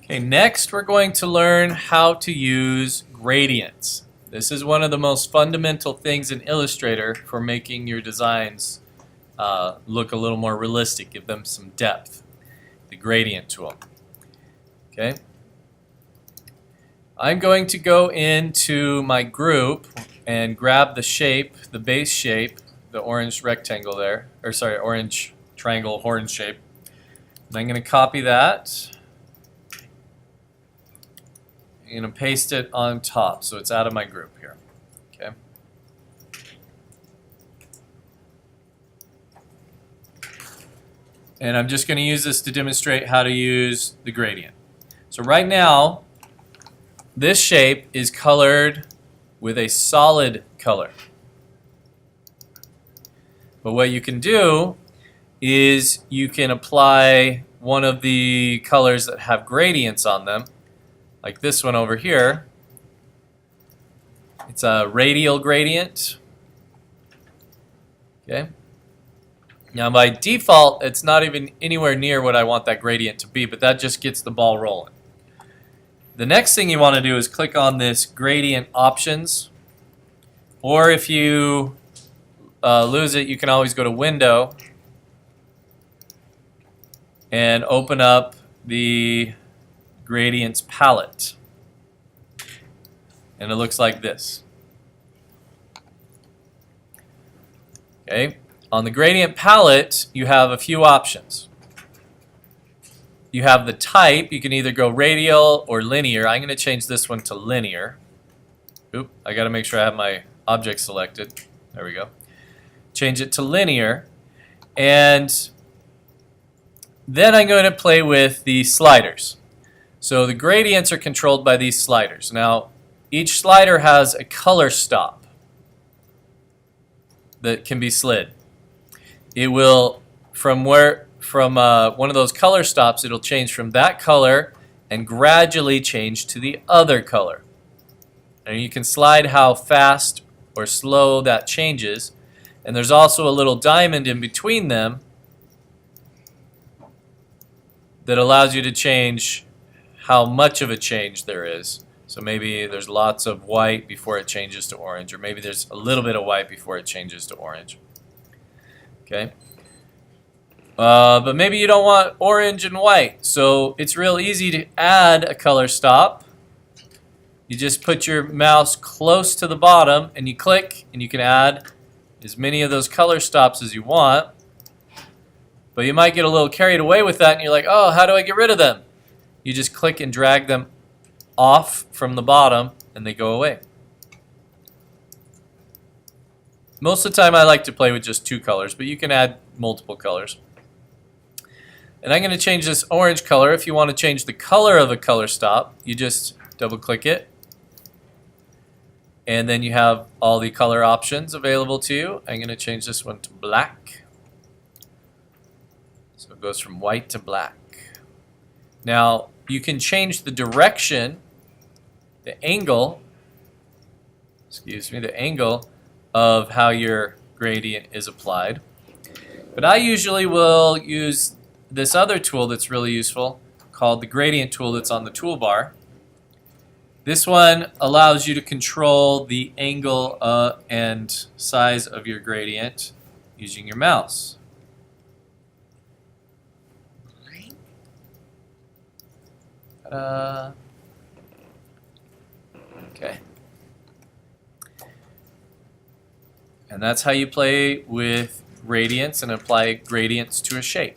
Okay, next we're going to learn how to use gradients. This is one of the most fundamental things in Illustrator for making your designs look a little more realistic, give them some depth. The gradient tool. Okay. I'm going to go into my group and grab the shape, the base shape, the orange rectangle there, or sorry, orange triangle horn shape. And I'm going to copy that. I'm going to paste it on top so it's out of my group here. Okay. And I'm just going to use this to demonstrate how to use the gradient. So right now, this shape is colored with a solid color. But what you can do is you can apply one of the colors that have gradients on them, like this one over here. It's a radial gradient. Okay. Now by default, it's not even anywhere near what I want that gradient to be, but that just gets the ball rolling. The next thing you want to do is click on this gradient options, or if you lose it, you can always go to Window and open up the gradients palette. And it looks like this. Okay. On the gradient palette, you have a few options. You have the type. You can either go radial or linear. I'm going to change this one to linear. Oop, I got to make sure I have my object selected. There we go. Change it to linear. And then I'm going to play with the sliders. So the gradients are controlled by these sliders. Now, each slider has a color stop that can be slid. It will, from one of those color stops, it'll change from that color and gradually change to the other color. And you can slide how fast or slow that changes. And there's also a little diamond in between them that allows you to change how much of a change there is. So maybe there's lots of white before it changes to orange, or maybe there's a little bit of white before it changes to orange. Okay. But maybe you don't want orange and white, so it's real easy to add a color stop. You just put your mouse close to the bottom and you click, and you can add as many of those color stops as you want. But you might get a little carried away with that and you're like, oh, how do I get rid of them? You just click and drag them off from the bottom and they go away. Most of the time I like to play with just two colors, but you can add multiple colors. And I'm going to change this orange color. If you want to change the color of a color stop, you just double click it. And then you have all the color options available to you. I'm going to change this one to black. So it goes from white to black. Now you can change the direction, the angle of how your gradient is applied. But I usually will use this other tool that's really useful called the gradient tool that's on the toolbar. This one allows you to control the angle and size of your gradient using your mouse. Okay. And that's how you play with gradients and apply gradients to a shape.